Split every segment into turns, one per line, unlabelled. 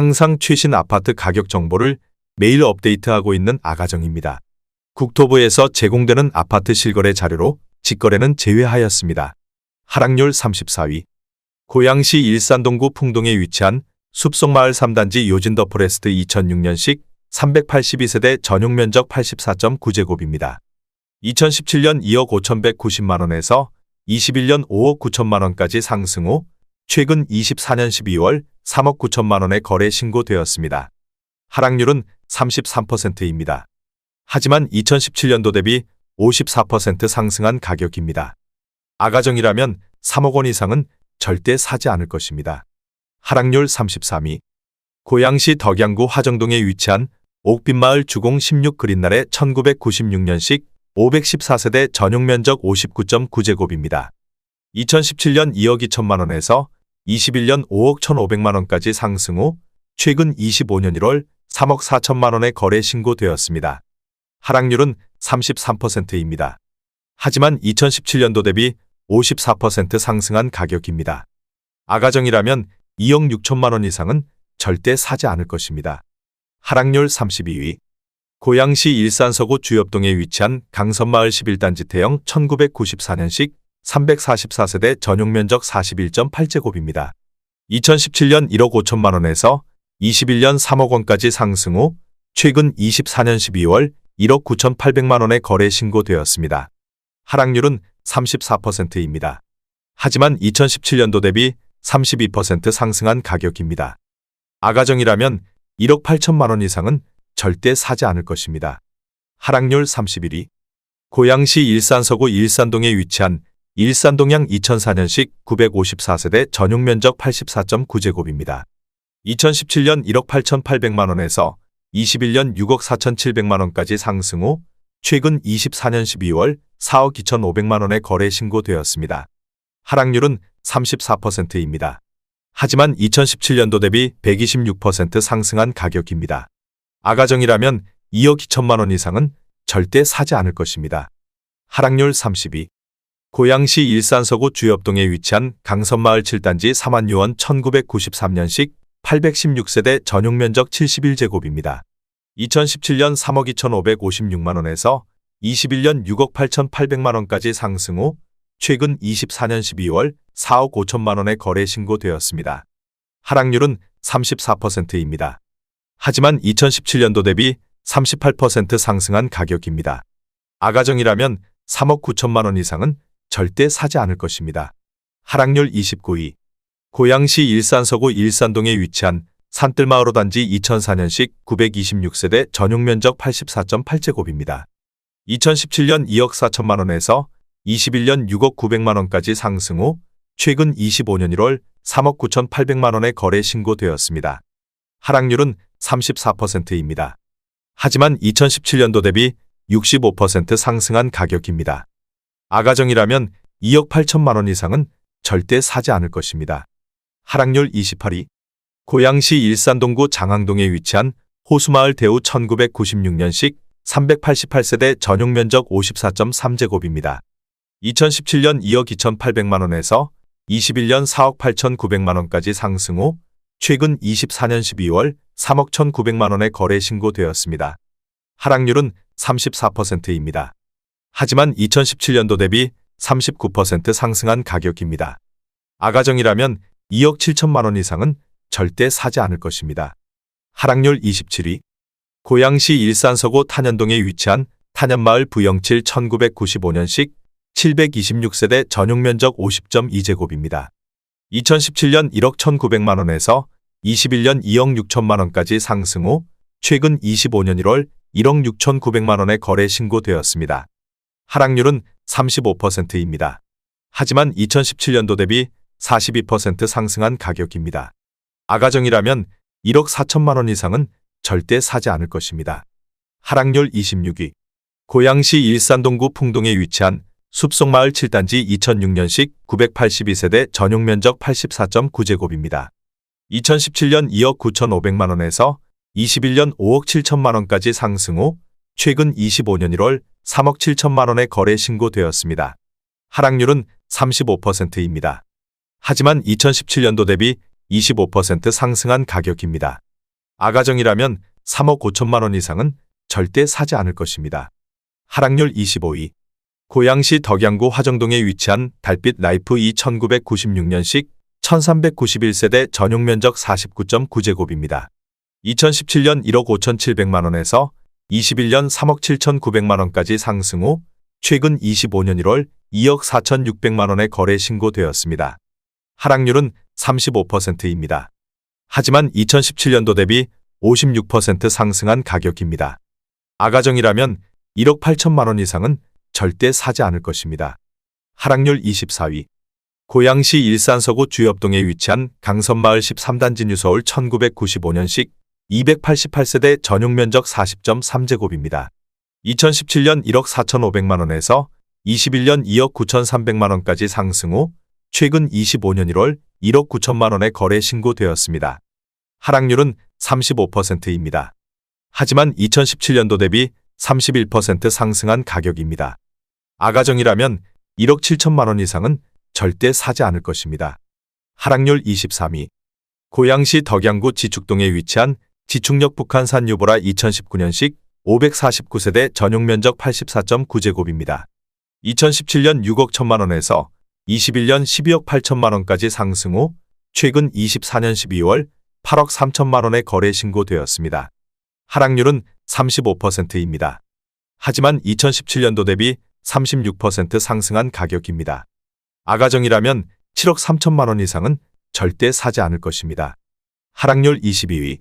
항상 최신 아파트 가격 정보를 매일 업데이트하고 있는 아가정입니다. 국토부에서 제공되는 아파트 실거래 자료로 직거래는 제외하였습니다. 하락률 34위. 고양시 일산동구 풍동에 위치한 숲속마을 3단지 요진더포레스트 2006년식 382세대 전용면적 84.9제곱입니다. 2017년 2억 5,190만원에서 21년 5억 9천만원까지 상승 후 최근 24년 12월 3억 9천만원에 거래 신고되었습니다. 하락률은 33%입니다. 하지만 2017년도 대비 54% 상승한 가격입니다. 아가정이라면 3억 원 이상은 절대 사지 않을 것입니다. 하락률 33위. 고양시 덕양구 화정동에 위치한 옥빛마을 주공 16 그린날의 1996년식 514세대 전용면적 59.9제곱입니다. 2017년 2억 2천만원에서 21년 5억 1,500만원까지 상승 후 최근 25년 1월 3억 4천만원에 거래 신고되었습니다. 하락률은 33%입니다. 하지만 2017년도 대비 54% 상승한 가격입니다. 아가정이라면 2억 6천만원 이상은 절대 사지 않을 것입니다. 하락률 32위. 고양시 일산서구 주엽동에 위치한 강선마을 11단지 태형 1994년식 344세대 전용면적 41.8제곱입니다. 2017년 1억 5천만원에서 21년 3억 원까지 상승 후 최근 24년 12월 1억 9,800만원에 거래 신고되었습니다. 하락률은 34%입니다. 하지만 2017년도 대비 32% 상승한 가격입니다. 아가정이라면 1억 8천만원 이상은 절대 사지 않을 것입니다. 하락률 31위. 고양시 일산서구 일산동에 위치한 일산동양 2004년식 954세대 전용면적 84.9제곱입니다. 2017년 1억 8,800만원에서 21년 6억 4,700만원까지 상승 후 최근 24년 12월 4억 2,500만원에 거래 신고되었습니다. 하락률은 34%입니다. 하지만 2017년도 대비 126% 상승한 가격입니다. 아가정이라면 2억 2천만원 이상은 절대 사지 않을 것입니다. 하락률 32. 고양시 일산서구 주엽동에 위치한 강선마을 7단지 3만유원 1993년식 816세대 전용면적 71제곱입니다. 2017년 3억 2,556만원에서 21년 6억 8,800만원까지 상승 후 최근 24년 12월 4억 5천만원에 거래 신고되었습니다. 하락률은 34%입니다. 하지만 2017년도 대비 38% 상승한 가격입니다. 아가정이라면 3억 9천만원 이상은 절대 사지 않을 것입니다. 하락률 29위. 고양시 일산서구 일산동에 위치한 산뜰마을 5단지 2004년식 926세대 전용면적 84.8제곱입니다. 2017년 2억 4천만원에서 21년 6억 900만원까지 상승 후 최근 25년 1월 3억 9,800만원에 거래 신고되었습니다. 하락률은 34%입니다. 하지만 2017년도 대비 65% 상승한 가격입니다. 아가정이라면 2억 8천만원 이상은 절대 사지 않을 것입니다. 하락률 28위. 고양시 일산동구 장항동에 위치한 호수마을 대우 1996년식 388세대 전용면적 54.3제곱입니다. 2017년 2억 2,800만원에서 21년 4억 8,900만원까지 상승 후 최근 24년 12월 3억 1,900만원에 거래 신고되었습니다. 하락률은 34%입니다. 하지만 2017년도 대비 39% 상승한 가격입니다. 아가정이라면 2억 7천만원 이상은 절대 사지 않을 것입니다. 하락률 27위. 고양시 일산서구 탄현동에 위치한 탄현마을 부영칠 1995년식 726세대 전용면적 50.2제곱입니다. 2017년 1억 1,900만원에서 21년 2억 6천만원까지 상승 후 최근 25년 1월 1억 6,900만원에 거래 신고되었습니다. 하락률은 35%입니다. 하지만 2017년도 대비 42% 상승한 가격입니다. 아가정이라면 1억 4천만원 이상은 절대 사지 않을 것입니다. 하락률 26위. 고양시 일산동구 풍동에 위치한 숲속마을 7단지 2006년식 982세대 전용면적 84.9제곱입니다. 2017년 2억 9,500만원에서 21년 5억 7천만원까지 상승 후 최근 25년 1월 3억 7천만원에 거래 신고되었습니다. 하락률은 35%입니다. 하지만 2017년도 대비 25% 상승한 가격입니다. 아가정이라면 3억 5천만 원 이상은 절대 사지 않을 것입니다. 하락률 25위. 고양시 덕양구 화정동에 위치한 달빛 라이프 1996년식 1391세대 전용 면적 49.9제곱입니다. 2017년 1억 5,700만 원에서 21년 3억 7,900만 원까지 상승 후 최근 25년 1월 2억 4,600만 원에 거래 신고되었습니다. 하락률은 35%입니다. 하지만 2017년도 대비 56% 상승한 가격입니다. 아가정이라면 1억 8천만 원 이상은 절대 사지 않을 것입니다. 하락률 24위. 고양시 일산서구 주엽동에 위치한 강선마을 13단지 뉴서울 1995년식 288세대 전용 면적 40.3제곱입니다. 2017년 1억 4,500만 원에서 21년 2억 9,300만 원까지 상승 후 최근 25년 1월 1억 9천만 원에 거래 신고되었습니다. 하락률은 35%입니다. 하지만 2017년도 대비 31% 상승한 가격입니다. 아가정이라면 1억 7천만 원 이상은 절대 사지 않을 것입니다. 하락률 23위. 고양시 덕양구 지축동에 위치한 지축역 북한산 유보라 2019년식 549세대 전용 면적 84.9제곱입니다. 2017년 6억 1천만 원에서 21년 12억 8천만 원까지 상승 후 최근 24년 12월 8억 3천만 원에 거래 신고되었습니다. 하락률은 35%입니다. 하지만 2017년도 대비 36% 상승한 가격입니다. 아가정이라면 7억 3천만 원 이상은 절대 사지 않을 것입니다. 하락률 22위.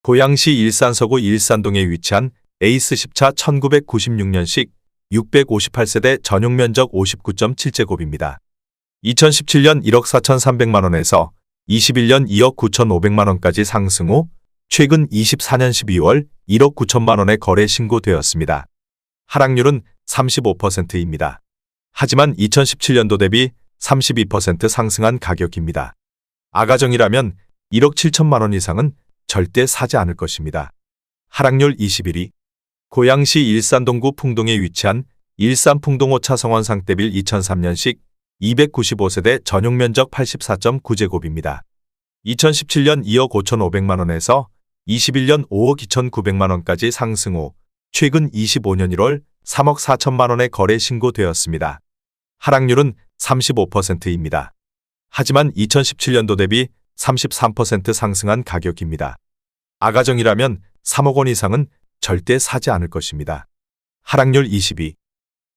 고양시 일산서구 일산동에 위치한 에이스 10차 1996년식 658세대 전용 면적 59.7제곱입니다. 2017년 1억 4,300만 원에서 21년 2억 9,500만 원까지 상승 후 최근 24년 12월 1억 9천만 원에 거래 신고되었습니다. 하락률은 35%입니다. 하지만 2017년도 대비 32% 상승한 가격입니다. 아가정이라면 1억 7천만 원 이상은 절대 사지 않을 것입니다. 하락률 21위. 고양시 일산동구 풍동에 위치한 일산풍동 5차 성원 상대빌 2003년식 295세대 전용 면적 84.9제곱입니다. 2017년 2억 5,500만 원에서 21년 5억 2,900만 원까지 상승 후 최근 25년 1월 3억 4천만 원에 거래 신고되었습니다. 하락률은 35%입니다. 하지만 2017년도 대비 33% 상승한 가격입니다. 아가정이라면 3억 원 이상은 절대 사지 않을 것입니다. 하락률 22.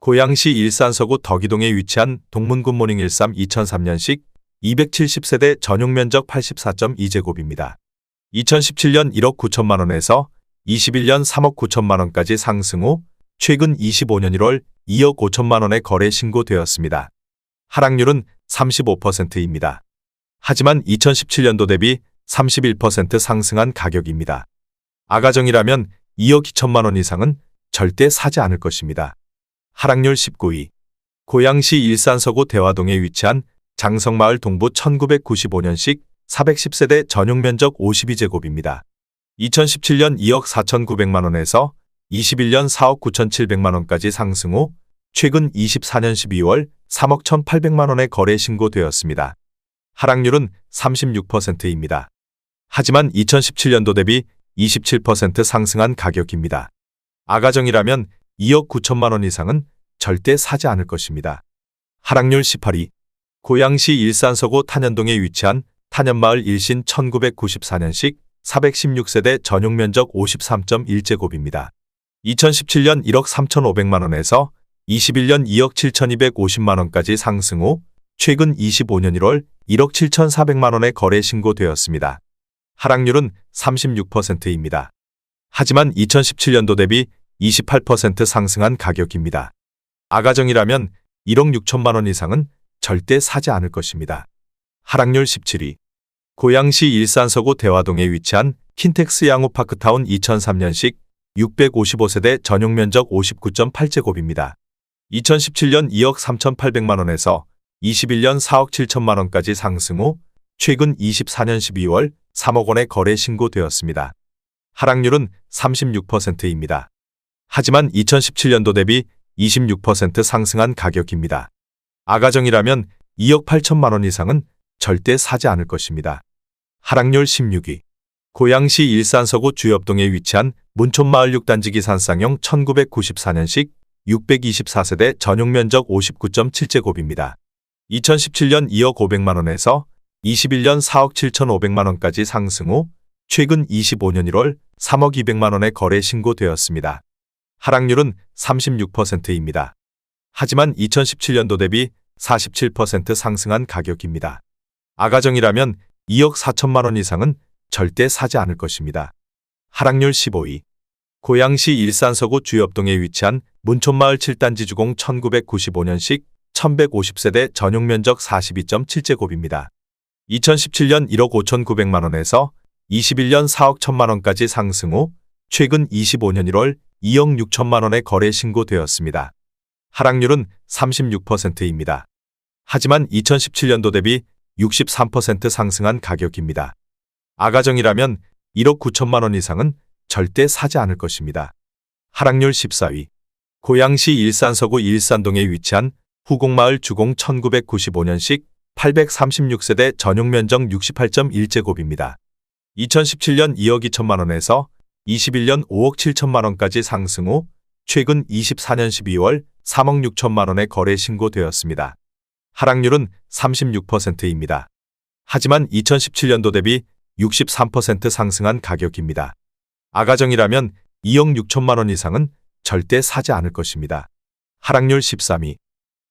고양시 일산서구 덕이동에 위치한 동문 굿모닝 13 2003년식 270세대 전용 면적 84.2제곱입니다. 2017년 1억 9천만 원에서 21년 3억 9천만 원까지 상승 후 최근 25년 1월 2억 5천만 원에 거래 신고되었습니다. 하락률은 35%입니다. 하지만 2017년도 대비 31% 상승한 가격입니다. 아가정이라면 2억 2천만 원 이상은 절대 사지 않을 것입니다. 하락률 19위. 고양시 일산서구 대화동에 위치한 장성마을 동부 1995년식 410세대 전용 면적 52제곱입니다. 2017년 2억 4,900만 원에서 21년 4억 9,700만 원까지 상승 후 최근 24년 12월 3억 1,800만 원에 거래 신고되었습니다. 하락률은 36%입니다. 하지만 2017년도 대비 27% 상승한 가격입니다. 아가정이라면 2억 9천만 원 이상은 절대 사지 않을 것입니다. 하락률 18위. 고양시 일산서구 탄현동에 위치한 탄현마을 일신 1994년식 416세대 전용 면적 53.1제곱입니다. 2017년 1억 3,500만 원에서 21년 2억 7,250만 원까지 상승 후 최근 25년 1월 1억 7,400만 원에 거래 신고되었습니다. 하락률은 36%입니다. 하지만 2017년도 대비 28% 상승한 가격입니다. 아가정이라면 1억 6천만 원 이상은 절대 사지 않을 것입니다. 하락률 17위. 고양시 일산서구 대화동에 위치한 킨텍스 양호파크타운 2003년식 655세대 전용 면적 59.8제곱입니다. 2017년 2억 3,800만 원에서 21년 4억 7천만 원까지 상승 후 최근 24년 12월 3억 원에 거래 신고되었습니다. 하락률은 36%입니다. 하지만 2017년도 대비 26% 상승한 가격입니다. 아가정이라면 2억 8천만 원 이상은 절대 사지 않을 것입니다. 하락률 16위. 고양시 일산서구 주엽동에 위치한 문촌마을 6단지 기산쌍용 1994년식 624세대 전용면적 59.7제곱입니다. 2017년 2억 500만원에서 21년 4억 7,500만원까지 상승 후 최근 25년 1월 3억 200만원에 거래 신고되었습니다. 하락률은 36%입니다. 하지만 2017년도 대비 47% 상승한 가격입니다. 아가정이라면 2억 4천만원 이상은 절대 사지 않을 것입니다. 하락률 15위. 고양시 일산서구 주엽동에 위치한 문촌마을 7단지 주공 1995년식 1150세대 전용면적 42.7제곱입니다. 2017년 1억 5,900만원에서 21년 4억 1천만원까지 상승 후 최근 25년 1월 2억 6천만원에 거래 신고되었습니다. 하락률은 36%입니다. 하지만 2017년도 대비 63% 상승한 가격입니다. 아가정이라면 1억 9천만원 이상은 절대 사지 않을 것입니다. 하락률 14위. 고양시 일산서구 일산동에 위치한 후곡마을 주공 1995년식 836세대 전용면적 68.1제곱입니다. 2017년 2억 2천만원에서 21년 5억 7천만원까지 상승 후 최근 24년 12월 3억 6천만원에 거래 신고되었습니다. 하락률은 36%입니다. 하지만 2017년도 대비 63% 상승한 가격입니다. 아가정이라면 2억 6천만원 이상은 절대 사지 않을 것입니다. 하락률 13위.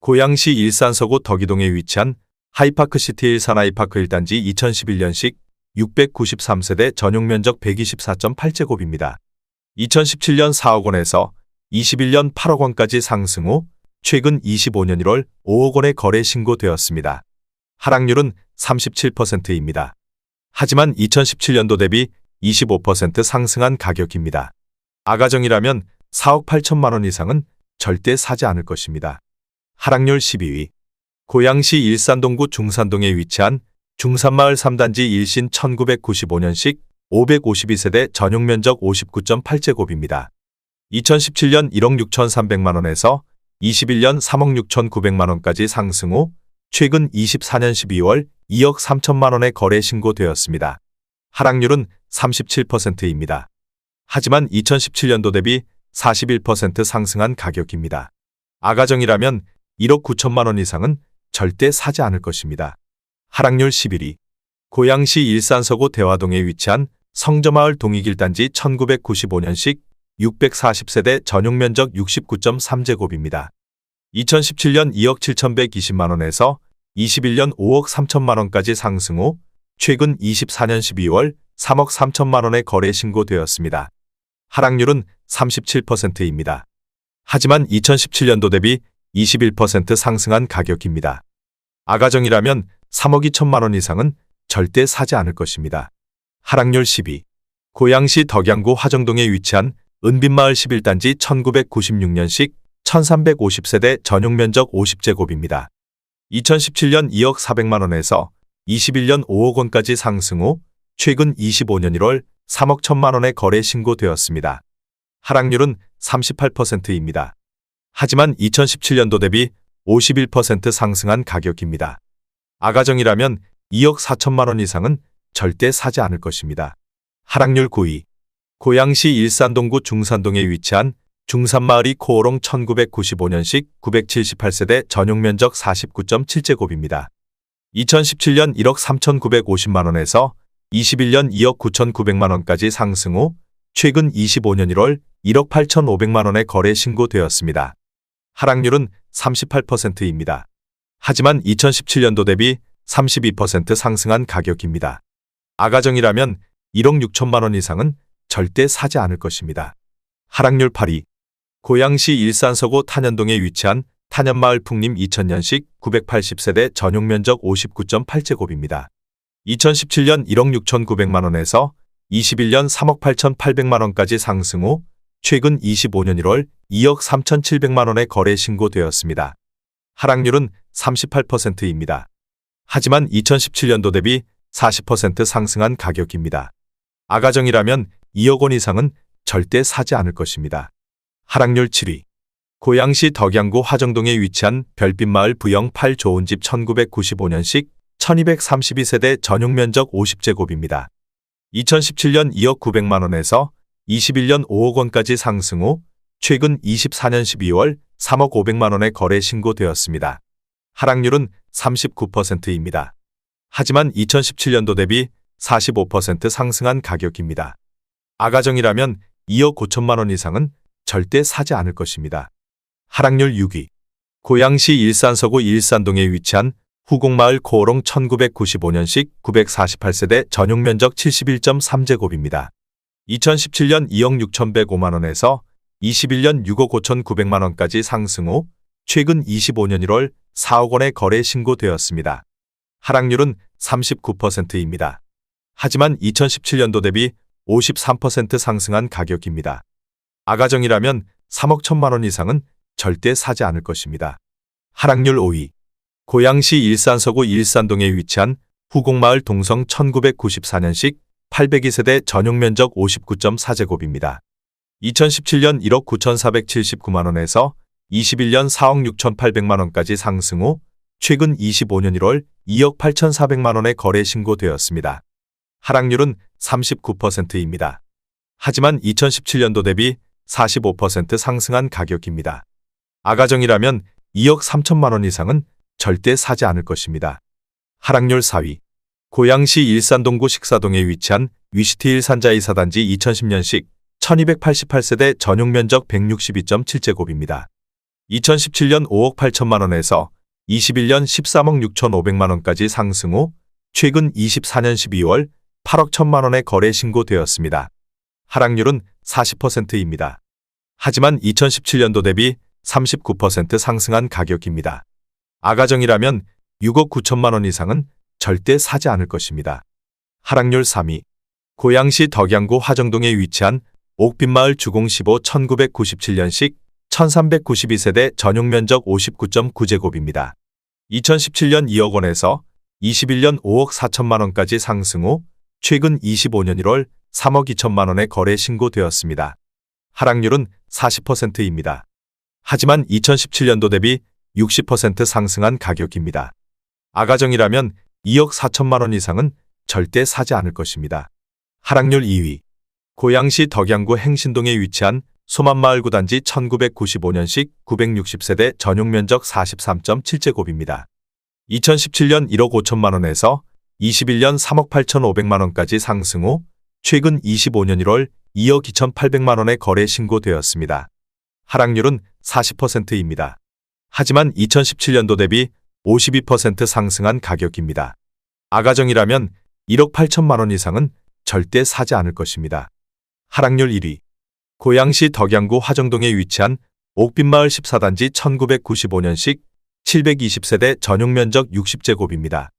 고양시 일산서구 덕이동에 위치한 하이파크시티 일산 하이파크 1단지 2011년식 693세대 전용면적 124.8제곱입니다. 2017년 4억 원에서 21년 8억 원까지 상승 후 최근 25년 1월 5억 원에 거래 신고되었습니다. 하락률은 37%입니다. 하지만 2017년도 대비 25% 상승한 가격입니다. 아가정이라면 4억 8천만 원 이상은 절대 사지 않을 것입니다. 하락률 12위. 고양시 일산동구 중산동에 위치한 중산마을 3단지 일신 1995년식 552세대 전용면적 59.8제곱입니다. 2017년 1억 6,300만원에서 21년 3억 6,900만원까지 상승 후 최근 24년 12월 2억 3천만원에 거래 신고되었습니다. 하락률은 37%입니다. 하지만 2017년도 대비 41% 상승한 가격입니다. 아가정이라면 1억 9천만원 이상은 절대 사지 않을 것입니다. 하락률 11위. 고양시 일산서구 대화동에 위치한 성저마을 동익일단지 1995년식 640세대 전용면적 69.3제곱입니다. 2017년 2억 7,120만원에서 21년 5억 3천만원까지 상승 후 최근 24년 12월 3억 3천만원에 거래 신고되었습니다. 하락률은 37%입니다. 하지만 2017년도 대비 21% 상승한 가격입니다. 아가정이라면 3억 2천만원 이상은 절대 사지 않을 것입니다. 하락률 10위. 고양시 덕양구 화정동에 위치한 은빛마을 11단지 1996년식 1350세대 전용면적 50제곱입니다. 2017년 2억 400만원에서 21년 5억 원까지 상승 후 최근 25년 1월 3억 1천만원에 거래 신고되었습니다. 하락률은 38%입니다. 하지만 2017년도 대비 51% 상승한 가격입니다. 아가정이라면 2억 4천만원 이상은 절대 사지 않을 것입니다. 하락률 9위. 고양시 일산동구 중산동에 위치한 중산마을이 코오롱 1995년식 978세대 전용면적 49.7제곱입니다. 2017년 1억 3,950만원에서 21년 2억 9,900만원까지 상승 후 최근 25년 1월 1억 8,500만원에 거래 신고되었습니다. 하락률은 38%입니다. 하지만 2017년도 대비 32% 상승한 가격입니다. 아가정이라면 1억 6천만원 이상은 절대 사지 않을 것입니다. 하락률 8위. 고양시 일산서구 탄현동에 위치한 탄현마을 풍림 2000년식 980세대 전용면적 59.8제곱입니다. 2017년 1억 6,900만원에서 21년 3억 8,800만원까지 상승 후 최근 25년 1월 2억 3,700만원에 거래 신고되었습니다. 하락률은 38%입니다. 하지만 2017년도 대비 40% 상승한 가격입니다. 아가정이라면 2억 원 이상은 절대 사지 않을 것입니다. 하락률 7위. 고양시 덕양구 화정동에 위치한 별빛마을 부영 8좋은집 1995년식 1232세대 전용면적 50제곱입니다. 2017년 2억 900만 원에서 21년 5억 원까지 상승 후 최근 24년 12월 3억 500만 원의 거래 신고되었습니다. 하락률은 39%입니다. 하지만 2017년도 대비 45% 상승한 가격입니다. 아가정이라면 2억 5천만 원 이상은 절대 사지 않을 것입니다. 하락률 6위. 고양시 일산서구 일산동에 위치한 후곡마을 코오롱 1995년식 948세대 전용면적 71.3제곱입니다. 2017년 2억 6,105만 원에서 21년 6억 5,900만 원까지 상승 후 최근 25년 1월 4억 원의 거래 신고되었습니다. 하락률은 39%입니다. 하지만 2017년도 대비 53% 상승한 가격입니다. 아가정이라면 3억 1천만 원 이상은 절대 사지 않을 것입니다. 하락률 5위. 고양시 일산서구 일산동에 위치한 후곡마을 동성 1994년식 802세대 전용면적 59.4제곱입니다. 2017년 1억 9,479만 원에서 21년 4억 6,800만 원까지 상승 후 최근 25년 1월 2억 8,400만 원의 거래 신고되었습니다. 하락률은 39%입니다. 하지만 2017년도 대비 45% 상승한 가격입니다. 아가정이라면 2억 3천만 원 이상은 절대 사지 않을 것입니다. 하락률 4위. 고양시 일산동구 식사동에 위치한 위시티 일산자 이사단지 2010년식 1288세대 전용면적 162.7제곱입니다. 2017년 5억 8천만 원에서 21년 13억 6,500만 원까지 상승 후 최근 24년 12월 8억 1천만 원의 거래 신고되었습니다. 하락률은 40%입니다. 하지만 2017년도 대비 39% 상승한 가격입니다. 아가정이라면 6억 9천만 원 이상은 절대 사지 않을 것입니다. 하락률 3위. 고양시 덕양구 화정동에 위치한 옥빛마을 주공 15 1997년식 1392세대 전용면적 59.9제곱입니다. 2017년 2억 원에서 21년 5억 4천만 원까지 상승 후 최근 25년 1월 3억 2천만 원의 거래 신고되었습니다. 하락률은 40%입니다. 하지만 2017년도 대비 60% 상승한 가격입니다. 아가정이라면 2억 4천만 원 이상은 절대 사지 않을 것입니다. 하락률 2위. 고양시 덕양구 행신동에 위치한 소만마을 구단지 1995년식 960세대 전용면적 43.7제곱입니다. 2017년 1억 5천만 원에서 21년 3억 8,500만 원까지 상승 후 최근 25년 1월 2억 2,800만 원의 거래 신고되었습니다. 하락률은 40%입니다. 하지만 2017년도 대비 52% 상승한 가격입니다. 아가정이라면 1억 8천만 원 이상은 절대 사지 않을 것입니다. 하락률 1위. 고양시 덕양구 화정동에 위치한 옥빛마을 14단지 1995년식 720세대 전용면적 60제곱입니다.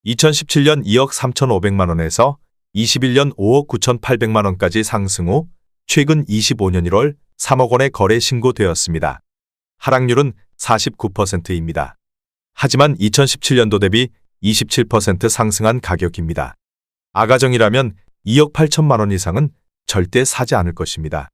2017년 2억 3,500만 원에서 21년 5억 9,800만 원까지 상승 후 최근 25년 1월 3억 원의 거래 신고되었습니다. 하락률은 49%입니다. 하지만 2017년도 대비 27% 상승한 가격입니다. 아가정이라면 2억 8천만 원 이상은 절대 사지 않을 것입니다.